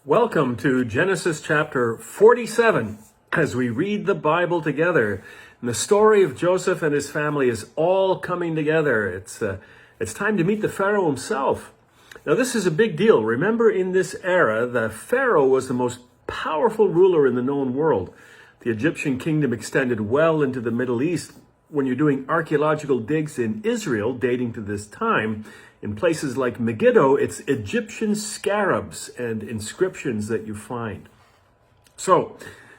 Welcome to Genesis chapter 47 as we read the Bible together. And the story of Joseph and his family is all coming together. It's time to meet the Pharaoh himself. Now this is a big deal. Remember, in this era, the Pharaoh was the most powerful ruler in the known world. The Egyptian kingdom extended well into the Middle East. When you're doing archaeological digs in Israel dating to this time, in places like Megiddo, it's Egyptian scarabs and inscriptions that you find. So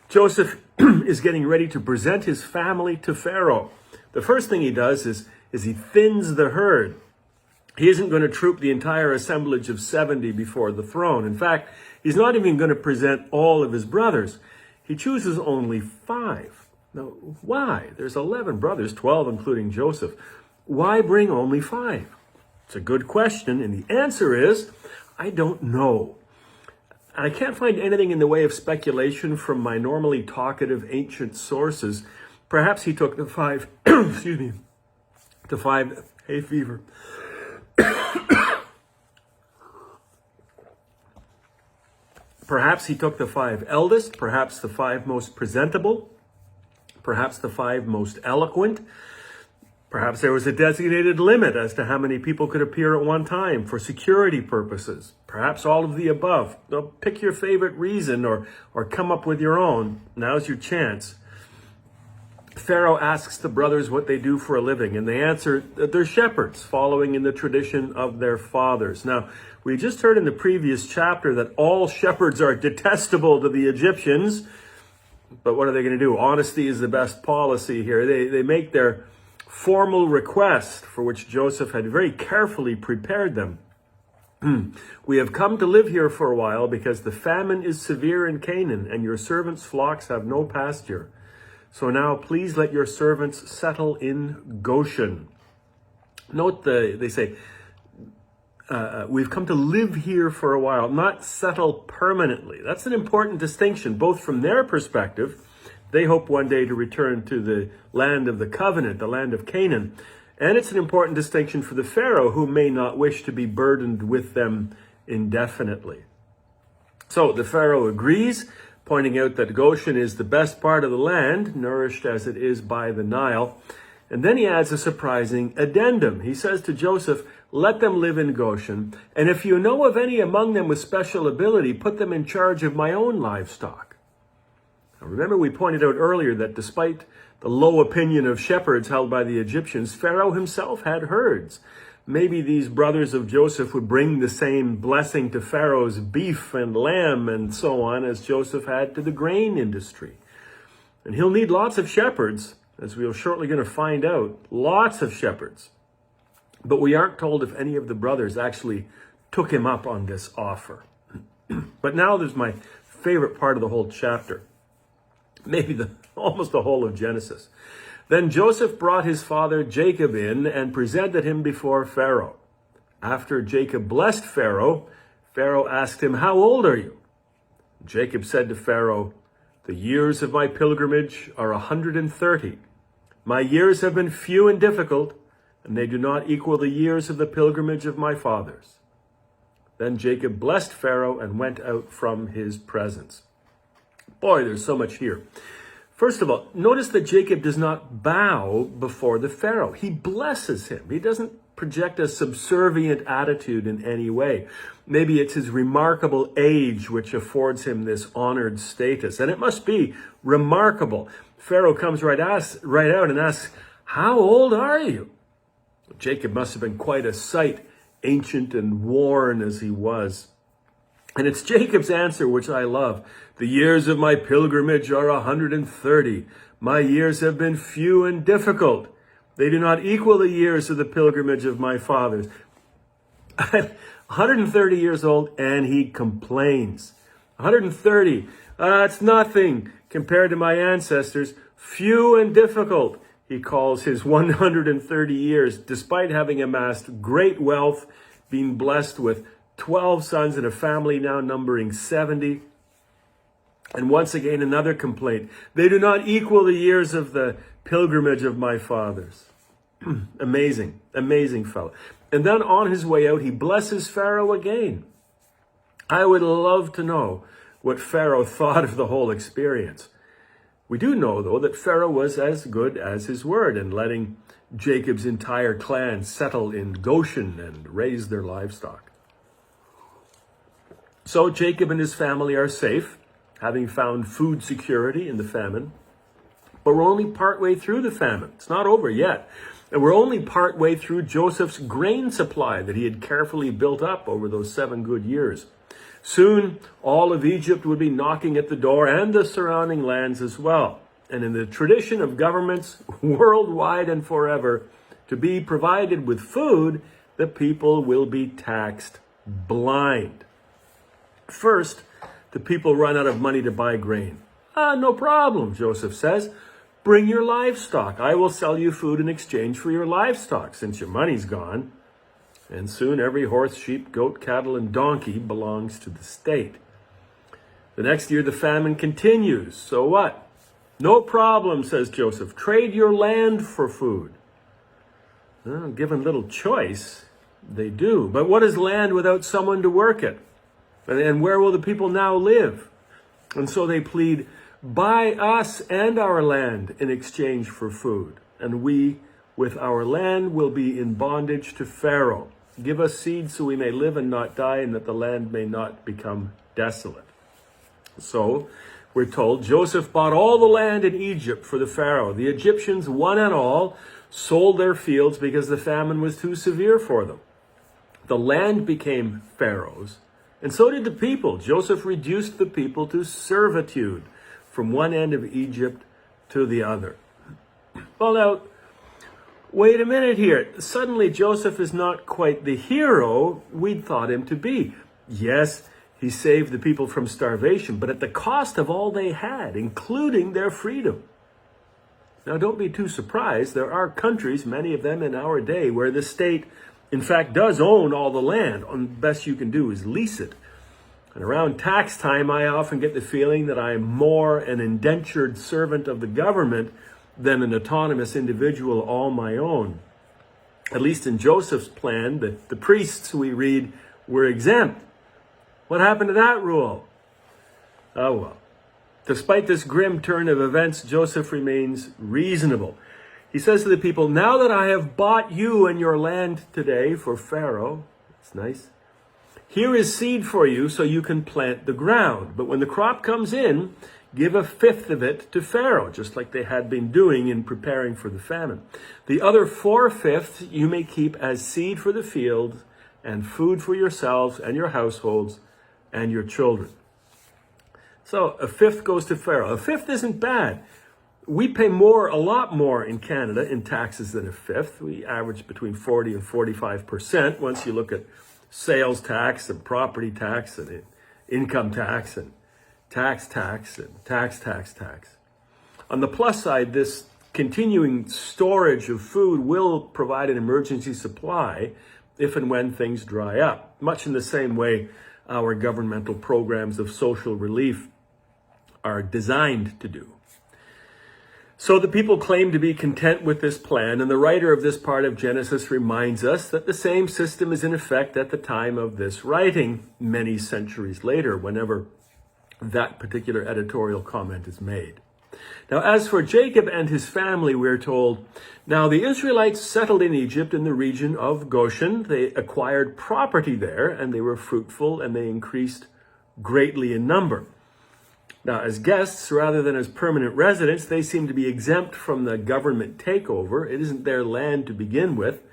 Joseph is getting ready to present his family to Pharaoh. The first thing he does is he thins the herd. He isn't going to troop the entire assemblage of 70 before the throne. In fact, he's not even going to present all of his brothers. He chooses only 5. Now, why? There's 11 brothers, 12 including Joseph. Why bring only 5? It's a good question, and the answer is, I don't know. I can't find anything in the way of speculation from my normally talkative ancient sources. Perhaps he took the 5, the 5 hay fever. Perhaps he took the 5 eldest, perhaps the 5 most presentable, perhaps the 5 most eloquent. Perhaps there was a designated limit as to how many people could appear at one time for security purposes. Perhaps all of the above. Now, pick your favorite reason or come up with your own. Now's your chance. Pharaoh asks the brothers what they do for a living, and they answer that they're shepherds, following in the tradition of their fathers. Now, we just heard in the previous chapter that all shepherds are detestable to the Egyptians, but what are they going to do? Honesty is the best policy here. They make their formal request, for which Joseph had very carefully prepared them. We have come to live here for a while because the famine is severe in Canaan, and your servants' flocks have no pasture. So now please let your servants settle in Goshen. Note they say, we've come to live here for a while, not settle permanently. That's an important distinction, both from their perspective. They hope one day to return to the land of the covenant, the land of Canaan. And it's an important distinction for the Pharaoh, who may not wish to be burdened with them indefinitely. So the Pharaoh agrees, pointing out that Goshen is the best part of the land, nourished as it is by the Nile. And then he adds a surprising addendum. He says to Joseph, let them live in Goshen, and if you know of any among them with special ability, put them in charge of my own livestock. Now, remember, we pointed out earlier that despite the low opinion of shepherds held by the Egyptians, Pharaoh himself had herds. Maybe these brothers of Joseph would bring the same blessing to Pharaoh's beef and lamb and so on as Joseph had to the grain industry. And he'll need lots of shepherds, as we're shortly going to find out, lots of shepherds. But we aren't told if any of the brothers actually took him up on this offer. But now there's my favorite part of the whole chapter. Maybe almost the whole of Genesis. Then Joseph brought his father Jacob in and presented him before Pharaoh. After Jacob blessed Pharaoh, Pharaoh asked him, how old are you? Jacob said to Pharaoh, the years of my pilgrimage are 130. My years have been few and difficult, and they do not equal the years of the pilgrimage of my fathers. Then Jacob blessed Pharaoh and went out from his presence. Boy, there's so much here. First of all, notice that Jacob does not bow before the Pharaoh. He blesses him. He doesn't project a subservient attitude in any way. Maybe it's his remarkable age which affords him this honored status. And it must be remarkable. Pharaoh comes right out and asks, how old are you? Jacob must have been quite a sight, ancient and worn as he was. And it's Jacob's answer which I love. The years of my pilgrimage are 130. My years have been few and difficult. They do not equal the years of the pilgrimage of my fathers. 130 years old, and he complains. 130, it's nothing compared to my ancestors. Few and difficult, he calls his 130 years, despite having amassed great wealth, being blessed with 12 sons and a family now numbering 70. And once again, another complaint. They do not equal the years of the pilgrimage of my fathers. Amazing, amazing fellow. And then on his way out, he blesses Pharaoh again. I would love to know what Pharaoh thought of the whole experience. We do know, though, that Pharaoh was as good as his word in letting Jacob's entire clan settle in Goshen and raise their livestock. So Jacob and his family are safe, having found food security in the famine. But we're only partway through the famine. It's not over yet. And we're only partway through Joseph's grain supply that he had carefully built up over those 7 good years. Soon, all of Egypt would be knocking at the door and the surrounding lands as well. And in the tradition of governments worldwide and forever, to be provided with food, the people will be taxed blind. First, the people run out of money to buy grain. No problem, Joseph says. Bring your livestock. I will sell you food in exchange for your livestock, since your money's gone. And soon every horse, sheep, goat, cattle, and donkey belongs to the state. The next year the famine continues. So what? No problem, says Joseph. Trade your land for food. Well, given little choice, they do. But what is land without someone to work it? And where will the people now live? And so they plead, buy us and our land in exchange for food. And we, with our land, will be in bondage to Pharaoh. Give us seed so we may live and not die, and that the land may not become desolate. So, we're told, Joseph bought all the land in Egypt for the Pharaoh. The Egyptians, one and all, sold their fields because the famine was too severe for them. The land became Pharaoh's, and so did the people. Joseph reduced the people to servitude from one end of Egypt to the other. Well, now, wait a minute here. Suddenly, Joseph is not quite the hero we'd thought him to be. Yes, he saved the people from starvation, but at the cost of all they had, including their freedom. Now, don't be too surprised. There are countries, many of them in our day, where the state, in fact, does own all the land. The best you can do is lease it. And around tax time, I often get the feeling that I'm more an indentured servant of the government than an autonomous individual all my own. At least in Joseph's plan, the priests, we read, were exempt. What happened to that rule? Oh well. Despite this grim turn of events, Joseph remains reasonable. He says to the people, now that I have bought you and your land today for Pharaoh, it's nice, here is seed for you so you can plant the ground. But when the crop comes in, give 1/5 of it to Pharaoh, just like they had been doing in preparing for the famine. The other 4/5 you may keep as seed for the field and food for yourselves and your households and your children. So 1/5 goes to Pharaoh. 1/5 isn't bad. We pay a lot more in Canada in taxes than 1/5. We average between 40 and 45% once you look at sales tax and property tax and income tax and tax and tax. On the plus side, this continuing storage of food will provide an emergency supply if and when things dry up, much in the same way our governmental programs of social relief are designed to do. So the people claim to be content with this plan, and the writer of this part of Genesis reminds us that the same system is in effect at the time of this writing, many centuries later, whenever that particular editorial comment is made. Now, as for Jacob and his family, we're told, now the Israelites settled in Egypt in the region of Goshen. They acquired property there, and they were fruitful, and they increased greatly in number. Now, as guests, rather than as permanent residents, they seem to be exempt from the government takeover. It isn't their land to begin with.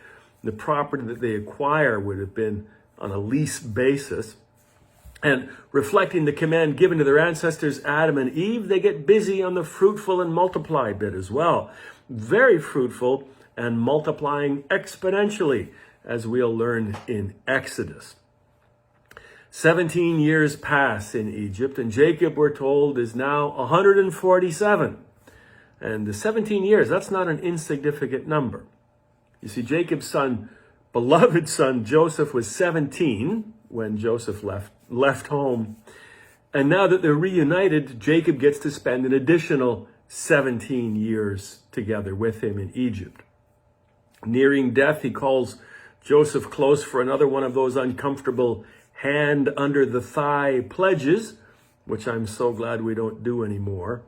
The property that they acquire would have been on a lease basis. And reflecting the command given to their ancestors, Adam and Eve, they get busy on the fruitful and multiply bit as well. Very fruitful and multiplying exponentially, as we'll learn in Exodus. 17 years pass in Egypt, and Jacob, we're told, is now 147. And the 17 years, that's not an insignificant number. You see, Jacob's beloved son Joseph was 17 when Joseph left home. And now that they're reunited, Jacob gets to spend an additional 17 years together with him in Egypt. Nearing death, he calls Joseph close for another one of those uncomfortable hand under the thigh pledges, which I'm so glad we don't do anymore.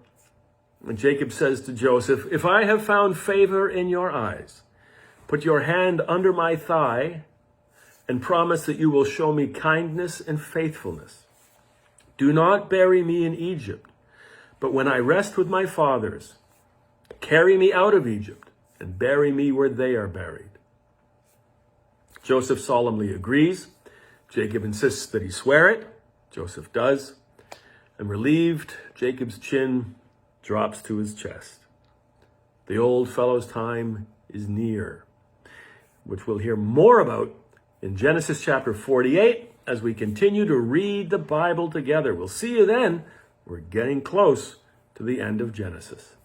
And Jacob says to Joseph, "If I have found favor in your eyes, put your hand under my thigh and promise that you will show me kindness and faithfulness. Do not bury me in Egypt, but when I rest with my fathers, carry me out of Egypt and bury me where they are buried." Joseph solemnly agrees. Jacob insists that he swear it. Joseph does. And relieved, Jacob's chin drops to his chest. The old fellow's time is near, which we'll hear more about in Genesis chapter 48 as we continue to read the Bible together. We'll see you then. We're getting close to the end of Genesis.